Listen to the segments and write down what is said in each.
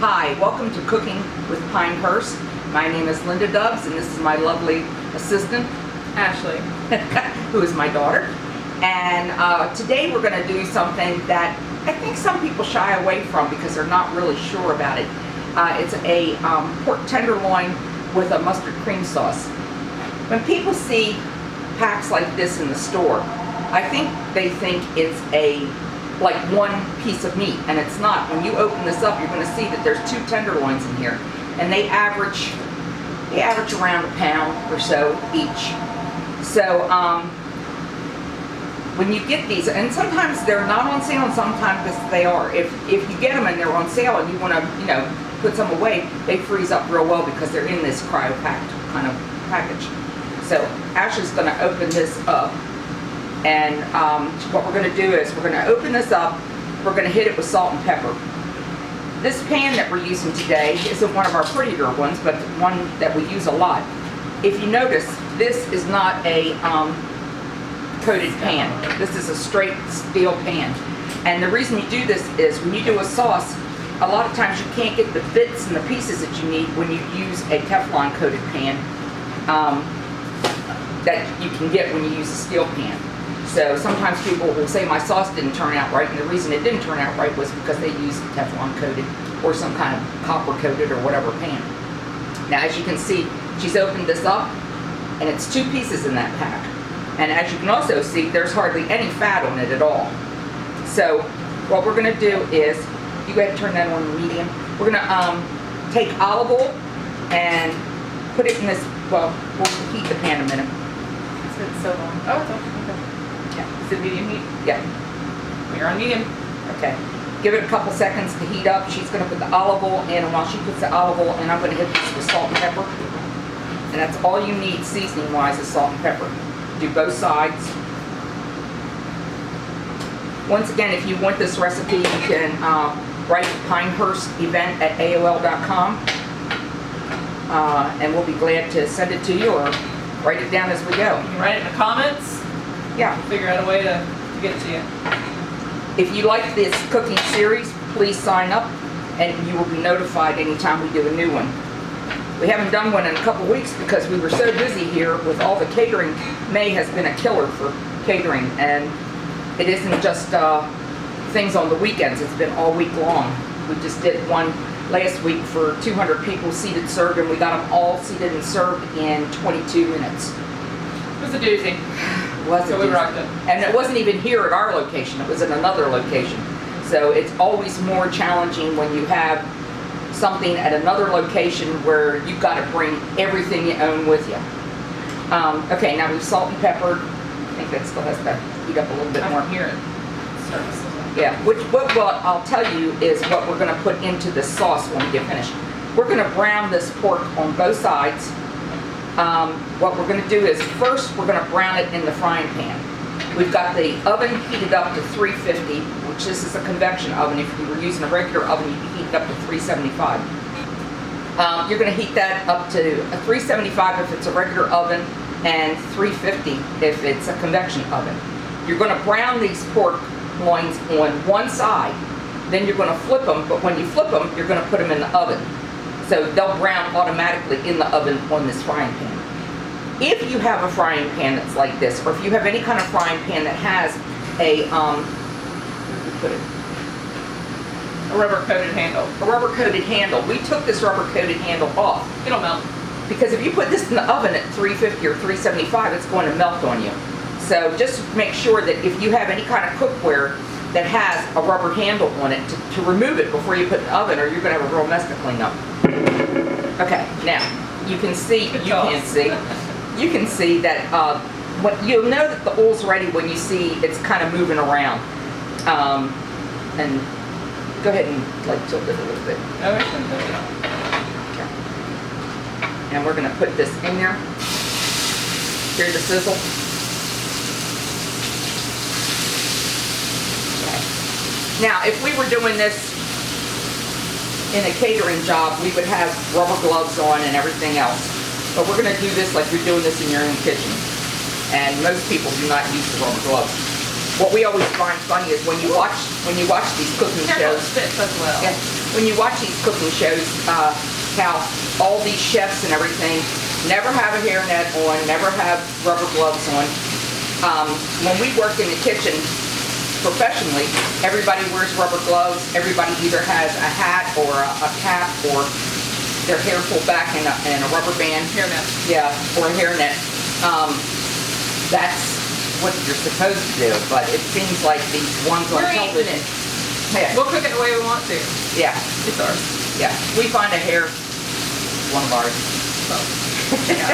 Hi, welcome to Cooking with Pinehurst. My name is Linda Dubs, and this is my lovely assistant, Ashley, who is my daughter. And today we're going to do something that I think some people shy away from because they're not really sure about it. It's a pork tenderloin with a mustard cream sauce. When people see packs like this in the store, I think they think it's like one piece of meat, and it's not. When you open this up, you're going to see that there's 2 tenderloins in here, and they average around a pound or so each. So when you get these, and sometimes they're not on sale, and sometimes they are. If you get them and they're on sale and you want to, put some away, they freeze up real well because they're in this cryo-packed kind of package. So Ashley's going to open this up. And what we're going to do is we're going to open this up, we're going to hit it with salt and pepper. This pan that we're using today isn't one of our prettier ones, but one that we use a lot. If you notice, this is not a coated pan. This is a straight steel pan. And the reason you do this is when you do a sauce, a lot of times you can't get the bits and the pieces that you need when you use a Teflon coated pan that you can get when you use a steel pan. So sometimes people will say my sauce didn't turn out right, and the reason it didn't turn out right was because they used Teflon coated or some kind of copper coated or whatever pan. Now, as you can see, she's opened this up, and it's 2 pieces in that pack. And as you can also see, there's hardly any fat on it at all. So what we're going to do is, you go ahead and turn that on medium. We're going to take olive oil and put it in this, well, we'll heat the pan a minute. it's so long. Oh, it's okay. Yeah. Is it medium heat? Yeah. We're on medium. Okay. Give it a couple seconds to heat up. She's going to put the olive oil in, and while she puts the olive oil in, I'm going to hit this with salt and pepper. And that's all you need seasoning-wise is salt and pepper. Do both sides. Once again, if you want this recipe, you can write pinehurstevent@aol.com, and we'll be glad to send it to you or write it down as we go. You can write it in the comments. Yeah. We'll figure out a way to get it to you. If you like this cooking series, please sign up, and you will be notified anytime we do a new one. We haven't done one in a couple weeks because we were so busy here with all the catering. May has been a killer for catering, and it isn't just things on the weekends. It's been all week long. We just did one last week for 200 people seated, served, and we got them all seated and served in 22 minutes. It was a doozy. So we rocked it. And it wasn't even here at our location. It was in another location. So it's always more challenging when you have something at another location where you've got to bring everything you own with you. Okay, now we've salt and peppered. I think that still has to heat up a little bit more. I can hear it. Starts. Yeah, what I'll tell you is what we're going to put into the sauce when we get finished. We're going to brown this pork on both sides. What we're going to do is first we're going to brown it in the frying pan. We've got the oven heated up to 350, which this is a convection oven. If you were using a regular oven, you'd be heated up to 375. You're going to heat that up to a 375 if it's a regular oven, and 350 if it's a convection oven. You're going to brown these pork loins on one side, then you're going to flip them, but when you flip them, you're going to put them in the oven. So they'll brown automatically in the oven on this frying pan. If you have a frying pan that's like this, or if you have any kind of frying pan that has a, A rubber coated handle. a rubber coated handle, we took this rubber coated handle off. It'll melt. Because if you put this in the oven at 350 or 375, it's going to melt on you. So just make sure that if you have any kind of cookware that has a rubber handle on it, to remove it before you put it in the oven, or you're going to have a real mess to clean up. Okay, now you can see, you can see that you'll know that the oil's ready when you see it's kind of moving around. And go ahead and tilt it a little bit. Okay. And we're going to put this in there. Hear the sizzle. Now, if we were doing this in a catering job, we would have rubber gloves on and everything else. But we're going to do this like you're doing this in your own kitchen. And most people do not use the rubber gloves. What we always find funny is when you watch these cooking shows. Spits as well. Yeah, when you watch these cooking shows, how all these chefs and everything never have a hairnet on, never have rubber gloves on. When we work in the kitchen professionally, everybody wears rubber gloves. Everybody either has a hat or a cap, or their hair pulled back in a rubber band. Hairnet. Yeah, or a hairnet. That's what you're supposed to do, but it seems like these ones on We're eating television. it. Yeah, We'll cook it the way we want to. yeah, It's ours. yeah. We find a hair, one of ours. So, yeah.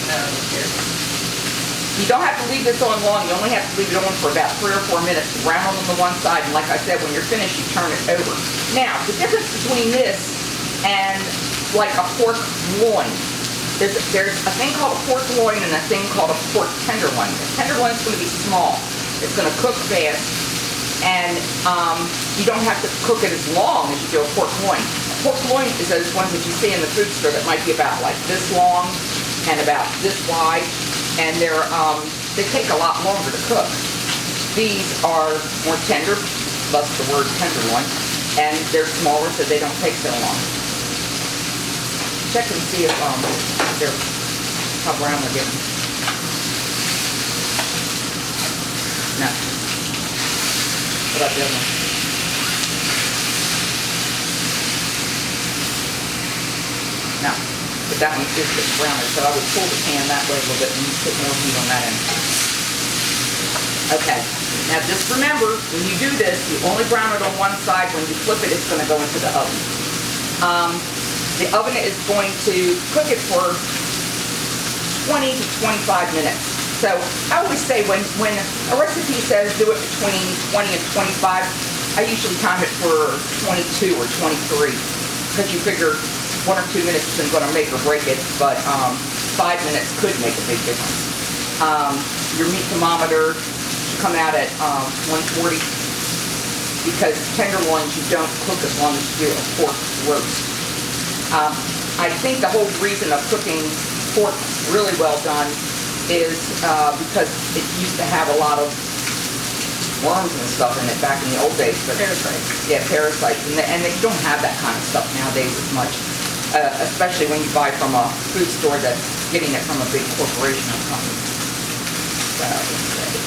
No, here. You don't have to leave this on long. You only have to leave it on for about 3 or 4 minutes. Brown on the one side, and like I said, when you're finished, you turn it over. Now, the difference between this and like a pork loin, there's a thing called a pork loin and a thing called a pork tenderloin. The tenderloin's going to be small. It's going to cook fast, and you don't have to cook it as long as you do a pork loin. A pork loin is those ones that you see in the food store that might be about like this long and about this wide, and they take a lot longer to cook. These are more tender, thus the word tenderloin, and they're smaller, so they don't take so long. Check and see if they're how brown they're getting. No. What about the other one? No. But that one is a bit browner, so I would pull the pan that way a little bit and put more heat on that end. Okay. Now just remember, when you do this, you only brown it on one side. When you flip it, it's going to go into the oven. The oven is going to cook it for 20 to 25 minutes. So I always say when a recipe says do it between 20 and 25, I usually time it for 22 or 23, because you figure 1 or 2 minutes isn't going to make or break it, but 5 minutes could make a big difference. Your meat thermometer should come out at 140, because tenderloins you don't cook as long as you do a pork roast. I think the whole reason of cooking pork really well done is because it used to have a lot of worms and stuff in it back in the old days. But Parasites. yeah, parasites, and they don't have that kind of stuff nowadays as much, especially when you buy from a food store that's getting it from a big corporation or company. So, let's see.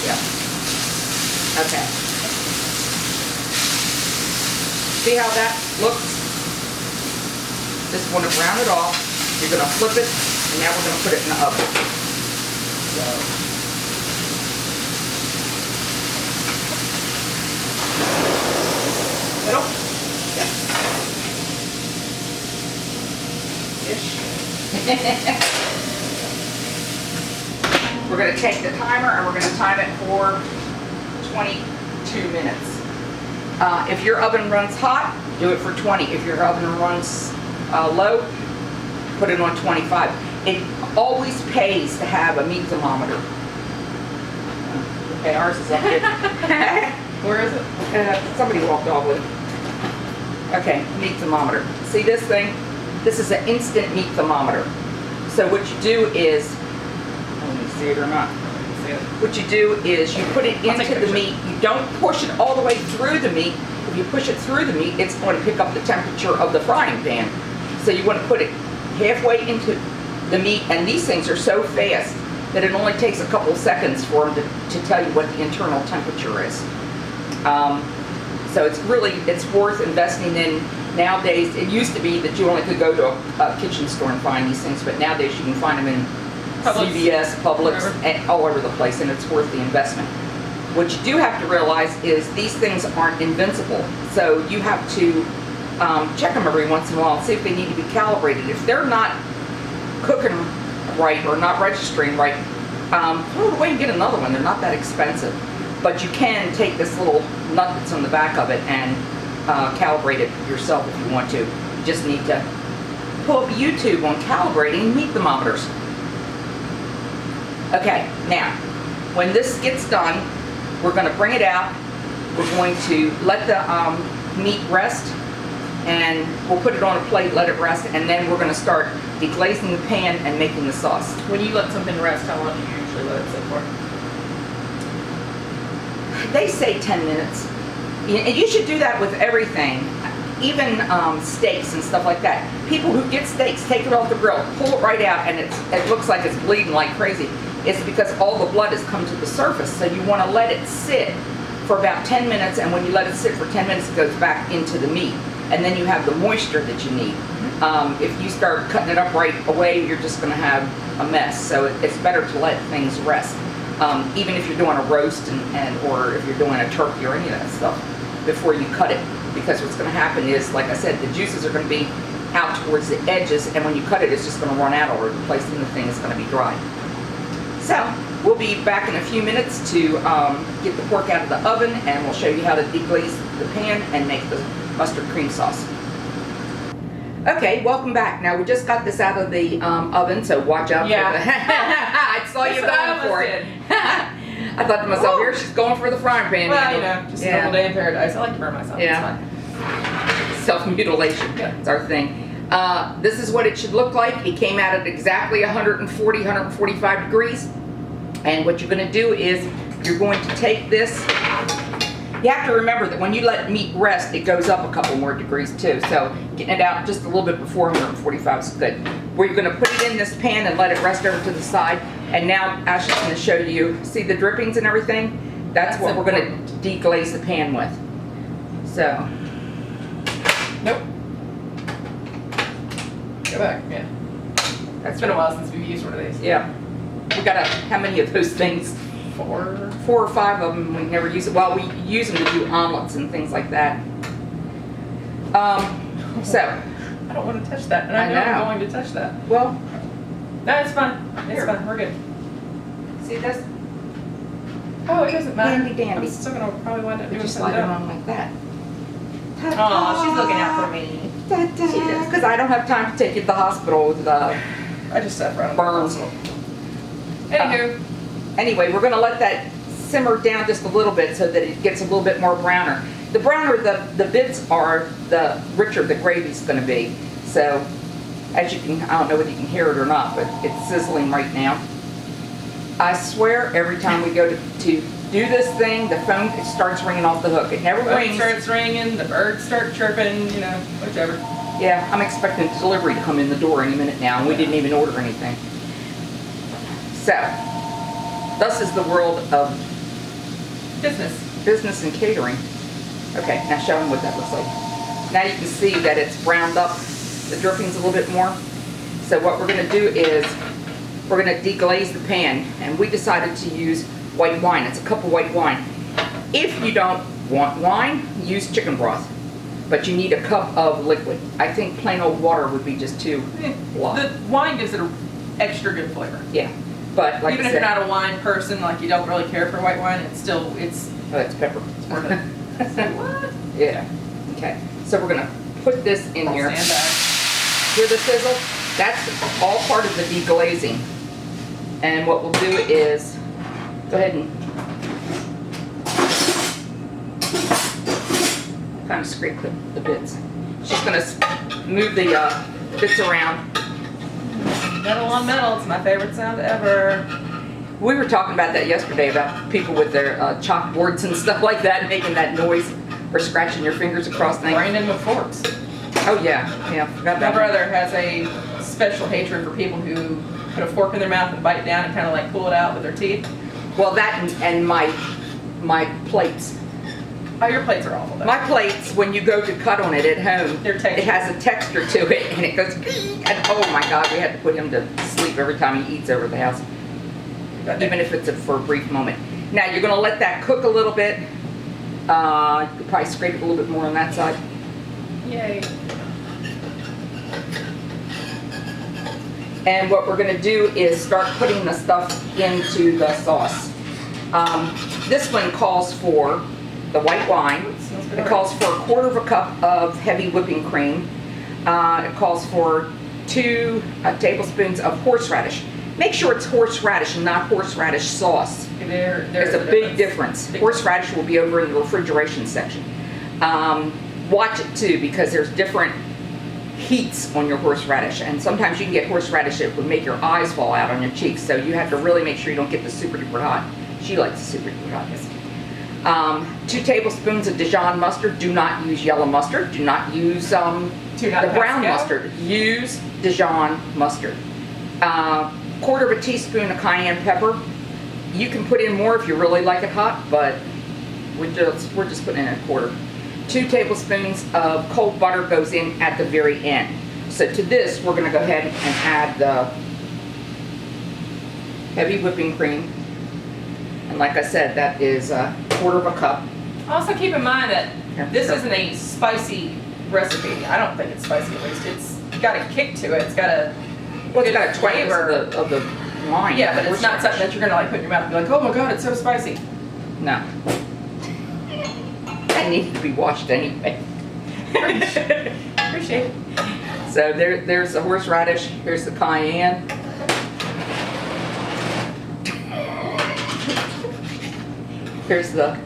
Yeah. Okay. See how that looks? Just want to brown it off. You're going to flip it, and now we're going to put it in the oven. So. Middle? Yep. Ish. We're going to take the timer, and we're going to time it for 22 minutes. If your oven runs hot, do it for 20. If your oven runs low, put it on 25. It always pays to have a meat thermometer. Okay, ours is up here. Where is it? Somebody walked off with it. Okay, meat thermometer. See this thing? This is an instant meat thermometer. So what you do is, let me see it or not. What you do is you put it into the meat. You don't push it all the way through the meat. If you push it through the meat, it's going to pick up the temperature of the frying pan. So you want to put it halfway into the meat, and these things are so fast that it only takes a couple seconds for them to tell you what the internal temperature is. So it's worth investing in. Nowadays, it used to be that you only could go to a kitchen store and find these things, but nowadays you can find them in Publix. CVS, Publix, Wherever. and all over the place, and it's worth the investment. What you do have to realize is these things aren't invincible, so you have to check them every once in a while and see if they need to be calibrated. If they're not cooking right or not registering right, throw it away and get another one. They're not that expensive, but you can take this little nut that's on the back of it and calibrate it yourself if you want to. You just need to pull up YouTube on calibrating meat thermometers. Okay, now, when this gets done, we're going to bring it out. We're going to let the meat rest, and we'll put it on a plate, let it rest, and then we're going to start deglazing the pan and making the sauce. When you let something rest, how long do you usually let it sit for? They say 10 minutes. And you should do that with everything, even steaks and stuff like that. People who get steaks, take it off the grill, pull it right out, and it looks like it's bleeding like crazy. It's because all the blood has come to the surface. So you want to let it sit for about 10 minutes, and when you let it sit for 10 minutes, it goes back into the meat. And then you have the moisture that you need. If you start cutting it up right away, you're just going to have a mess. So it's better to let things rest. Even if you're doing a roast or if you're doing a turkey or any of that stuff before you cut it. Because what's going to happen is, like I said, the juices are going to be out towards the edges, and when you cut it, it's just going to run out all over the place, and the thing is going to be dry. So we'll be back in a few minutes to get the pork out of the oven, and we'll show you how to deglaze the pan and make the mustard cream sauce. Okay, welcome back. Now we just got this out of the oven, so watch out for the... I saw you going for it. I thought to myself, here she's going for the frying pan. Well, you know, just a normal day in paradise. I like to burn myself. Yeah. Self-mutilation. Yeah. It's our thing. This is what it should look like. It came out at exactly 140, 145 degrees. And what you're going to do is you're going to take this. You have to remember that when you let meat rest, it goes up a couple more degrees too. So getting it out just a little bit before 145 is good. Where you're going to put it in this pan and let it rest over to the side. And now Ashley's going to show you, see the drippings and everything? That's what we're going to deglaze the pan with. So. Nope. Go back, yeah. It's been a while since we've used one of these. Yeah. We got how many of those things? 4 or 5 of them. We never use it. Well, we use them to do omelets and things like that. So. I don't want to touch that, and I know I'm going to touch that. Well. No, it's fine. It's fine. We're good. See this? Oh, it doesn't matter. Handy dandy. I'm still going to probably wind up doing Just something slide it on like that. Oh, she's looking out for me. Because I don't have time to take you to the hospital with I just sat right on burns. Anywho. Anyway, we're going to let that simmer down just a little bit so that it gets a little bit more browner. The browner the bits are, the richer the gravy's going to be. So, as you can, I don't know whether you can hear it or not, but it's sizzling right now. I swear, every time we go to do this thing, the phone starts ringing off the hook. It never rings. The phone starts ringing, the birds start chirping, you know, whichever. Yeah, I'm expecting delivery to come in the door any minute now, and we didn't even order anything. So, thus is the world of business and catering. Okay, now show them what that looks like. Now you can see that it's browned up, the drippings a little bit more. So what we're going to do is we're going to deglaze the pan, and we decided to use white wine. It's a cup of white wine. If you don't want wine, use chicken broth, but you need a cup of liquid. I think plain old water would be just too blah. The wine gives it an extra good flavor. Yeah, but like even if you're not a wine person, like you don't really care for white wine, it's oh, it's pepper. It's worth it. Say what? Yeah. Okay. So we're gonna put this in here. Stand back. Hear the sizzle? That's all part of the deglazing. And what we'll do is go ahead and kind of scrape the bits. She's gonna move the bits around. Metal on metal, it's my favorite sound ever. We were talking about that yesterday, about people with their chalkboards and stuff like that making that noise or scratching your fingers across things. Brandon with forks. Oh yeah, forgot My that. brother has a special hatred for people who put a fork in their mouth and bite down and kind of like pull it out with their teeth. Well, that and my plates. Oh, your plates are awful though. My plates, when you go to cut on it at home, They're textured. it has a texture to it, and it goes, and oh my God, we had to put him to sleep every time he eats over the house, even if it's for a brief moment. Now you're going to let that cook a little bit. You could probably scrape it a little bit more on that side. Yay. And what we're going to do is start putting the stuff into the sauce. This one calls for the white wine. It calls for 1/4 cup of heavy whipping cream. It calls for 2 tablespoons of horseradish. Make sure it's horseradish and not horseradish sauce. There's a big difference. Horseradish will be over in the refrigeration section. Watch it too, because there's different heats on your horseradish, and sometimes you can get horseradish that would make your eyes fall out on your cheeks, so you have to really make sure you don't get the super duper hot. She likes the super duper hot. 2 tablespoons of Dijon mustard. Do not use yellow mustard. Do not use the brown mustard. Use Dijon mustard. Quarter of a teaspoon of cayenne pepper. You can put in more if you really like it hot, but we're just putting in a quarter. 2 tablespoons of cold butter goes in at the very end. So to this, we're going to go ahead and add the heavy whipping cream. And like I said, that is a quarter of a cup. Also keep in mind that this isn't a spicy recipe. I don't think it's spicy, at least. It's got a kick to it. It's got a Well, it's got a flavor of the wine. Yeah, but it's not something that you're going to like put in your mouth and be like, oh my god, it's so spicy. No. That needs to be washed anyway. Appreciate it. So there's the horseradish. Here's the cayenne. Here's the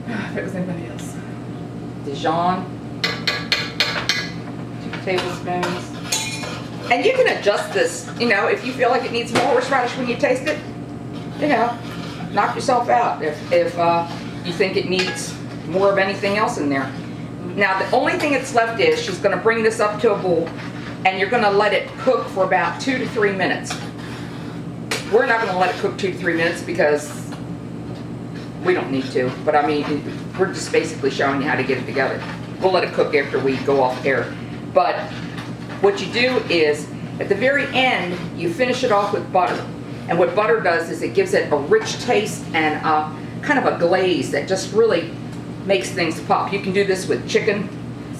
If it was anybody else. Dijon. 2 tablespoons. And you can adjust this, you know, if you feel like it needs more horseradish when you taste it, you know, knock yourself out if you think it needs more of anything else in there. Now, the only thing that's left is she's going to bring this up to a boil, and you're going to let it cook for about 2 to 3 minutes. We're not going to let it cook 2 to 3 minutes because we don't need to, but I mean, we're just basically showing you how to get it together. We'll let it cook after we go off air. But what you do is, at the very end, you finish it off with butter. And what butter does is it gives it a rich taste and kind of a glaze that just really makes things pop. You can do this with chicken,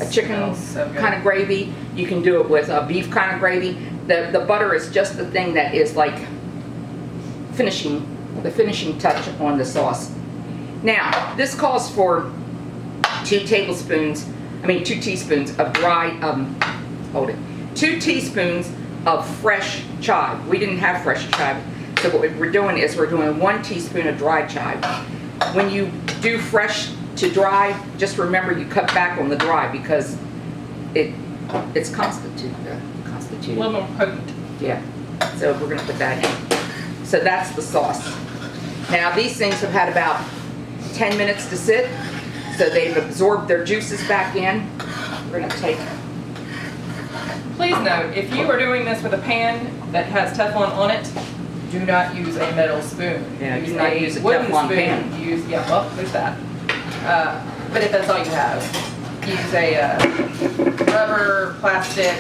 a chicken kind of gravy. You can do it with a beef kind of gravy. The butter is just the thing that is like the finishing touch on the sauce. Now, this calls for 2 teaspoons of dry, 2 teaspoons of fresh chive. We didn't have fresh chive, so what we're doing is we're doing 1 teaspoon of dry chive. When you do fresh to dry, just remember you cut back on the dry because it's constituted. A little more potent. Yeah, so we're going to put that in. So that's the sauce. Now these things have had about 10 minutes to sit, so they've absorbed their juices back in. We're going to take. Please note, if you are doing this with a pan that has Teflon on it, do not use a metal spoon. Yeah, do not use a wooden Teflon spoon. pan. Well, there's that. But if that's all you have, use a rubber, plastic,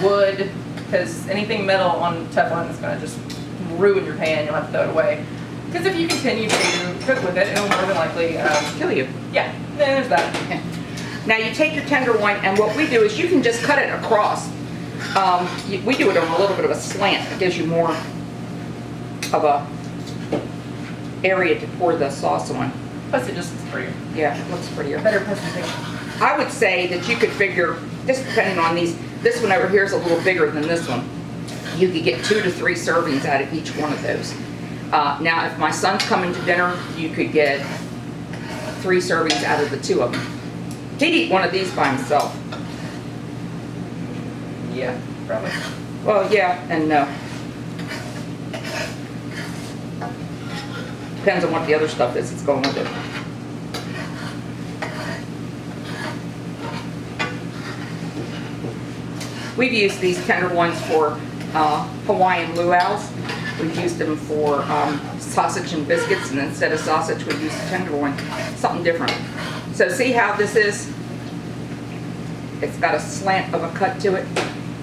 wood, because anything metal on Teflon is going to just ruin your pan. You'll have to throw it away. Because if you continue to cook with it, it'll more than likely Kill you. Yeah, there's that. Okay. Now you take your tenderloin, and what we do is you can just cut it across. We do it on a little bit of a slant. It gives you more of a area to pour the sauce on. Plus it just looks prettier. Yeah, it looks prettier. Better presentation. I would say that you could figure, just depending on these, this one over here is a little bigger than this one. You could get 2 to 3 servings out of each one of those. Now, if my son's coming to dinner, you could get 3 servings out of the 2 of them. He'd eat one of these by himself. Yeah, probably. Well, yeah and no. Depends on what the other stuff is that's going with it. We've used these tenderloins for Hawaiian luau's. We've used them for sausage and biscuits, and instead of sausage, we use tenderloin. Something different. So see how this is? It's got a slant of a cut to it.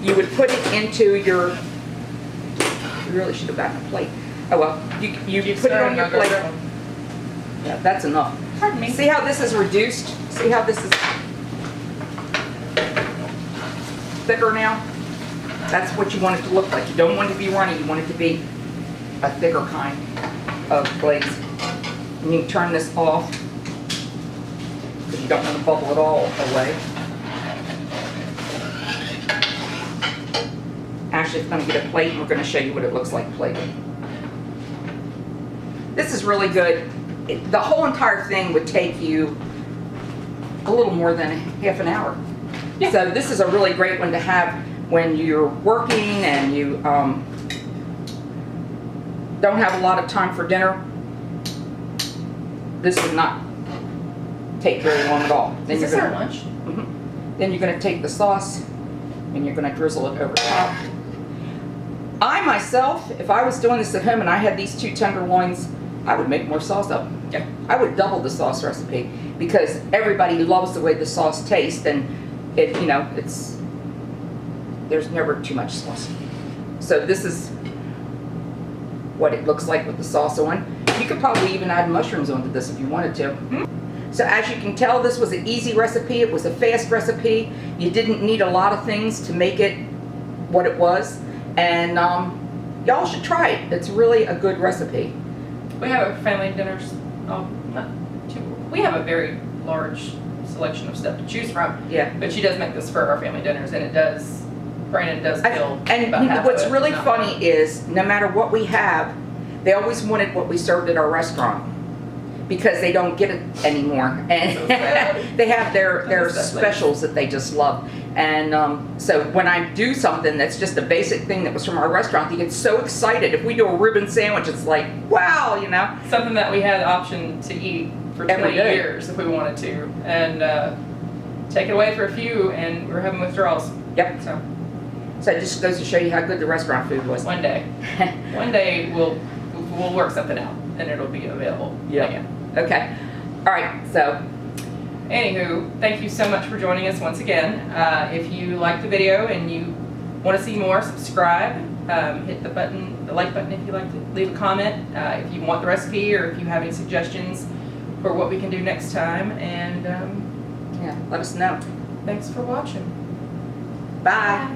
You would put it into your, you really should have gotten a plate. Oh well, you put it on your plate. Yeah, that's enough. Pardon me. See how this is reduced? See how this is thicker now? That's what you want it to look like. You don't want it to be runny, you want it to be a thicker kind of glaze. And you can turn this off because you don't want to bubble it all away. Ashley's going to get a plate and we're going to show you what it looks like plated. This is really good. The whole entire thing would take you a little more than half an hour. Yeah. So this is a really great one to have when you're working and you don't have a lot of time for dinner. this would not take very long at all. Then Is you're this our gonna, lunch? then you're gonna take the sauce and you're gonna drizzle it over top. I myself, if I was doing this at home and I had these 2 tenderloins, I would make more sauce up. Yeah. I would double the sauce recipe because everybody loves the way the sauce tastes, and it, you know, there's never too much sauce. So this is what it looks like with the sauce on. You could probably even add mushrooms onto this if you wanted to. So as you can tell, this was an easy recipe. It was a fast recipe. You didn't need a lot of things to make it what it was. And y'all should try it. It's really a good recipe. We have a family dinners. Oh, not too. We have a very large selection of stuff to choose from. Yeah. But she does make this for our family dinners, and it does. Brandon does kill. And what's really funny is, no matter what we have, they always wanted what we served at our restaurant because they don't get it anymore, and So sad. they have their That's specials that they just love. And so when I do something that's just a basic thing that was from our restaurant, they get so excited. If we do a ribbon sandwich, it's like, wow, you know. Something that we had the option to eat for Every 20 day. years if we wanted to, and take it away for a few, and we're having withdrawals. Yep. So So it just goes to show you how good the restaurant food was. one day we'll work something out, and it'll be available. Yeah. Again. Okay. All right. So Anywho, thank you so much for joining us once again. If you like the video and you want to see more, subscribe. Hit the button, the like button if you'd like to leave a comment. If you want the recipe or if you have any suggestions for what we can do next time. And yeah, let us know. thanks for watching. Bye.